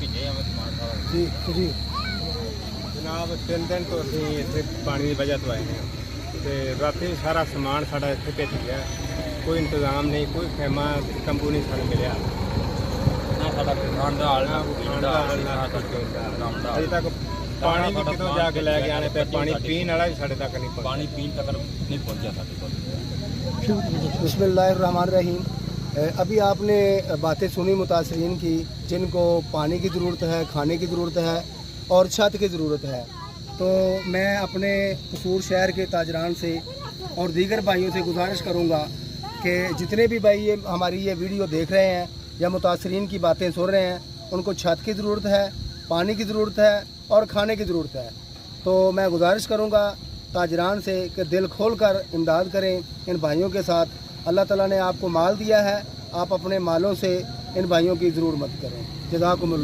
ਭਿੱਜੇ ਆ ਮੈਂ ਸਮਾਨ ਸਾਰਾ। जी जनाब 3 दिन तो ਅਸੀਂ ਇੱਥੇ ਪਾਣੀ ਦੀ ਵਜ੍ਹਾ ਤੋਂ ਆਏ ਹਾਂ ਤੇ ਰਾਤੀ ਸਾਰਾ ਸਮਾਨ ਸਾਡਾ ਇੱਥੇ ਭਿੱਜ ਗਿਆ। ਕੋਈ ਇੰਤਜ਼ਾਮ ਨਹੀਂ, ਕੋਈ ਖੈਮਾ ਤੰਬੂ ਨਹੀਂ ਸਾਨੂੰ ਮਿਲਿਆ ਨਾ ਸਾਡਾ ਖਾਣ ਦਾ ਹਾਲ ਨਾ ਖਾਣ ਦਾ ਹਾਲ ਨਾ ਨਾ ਕੁਛ ਹੋਇਆ। ਕੰਮ ਦਾ ਅਜੇ ਤੱਕ ਪਾਣੀ ਵੀ ਕਿਤੋਂ ਜਾ ਕੇ ਲੈ ਕੇ ਆਣੇ ਤੇ ਪਾਣੀ ਪੀਣ ਵਾਲਾ ਵੀ ਸਾਡੇ ਤੱਕ ਨਹੀਂ ਪਹੁੰਚਿਆ। ਪਾਣੀ ਪੀਣ ਤੱਕ ਨਹੀਂ ਪਹੁੰਚਿਆ ਸਾਡੇ ਕੋਲ। बिस्मिल्लाहिर्रहमानिर्रहीम। अभी आपने बातें सुनी मुतासरीन की, जिनको पानी की ज़रूरत है, खाने की ज़रूरत है और छत की ज़रूरत है। तो मैं अपने कसूर शहर के ताजरान से और दीगर भाइयों से गुजारिश करूँगा कि जितने भी भाई ये हमारी ये वीडियो देख रहे हैं या मुतासरीन की बातें सुन रहे हैं, उनको छत की ज़रूरत है, पानी की ज़रूरत है और खाने की ज़रूरत है। तो मैं गुजारिश करूँगा ताजरान से कि दिल खोल कर इमदाद करें इन भाइयों के साथ। अल्लाह ताला ने आपको माल दिया है, आप अपने मालों से इन भाइयों की ज़रूर मदद करें। जज़ाकुमुल्लाह।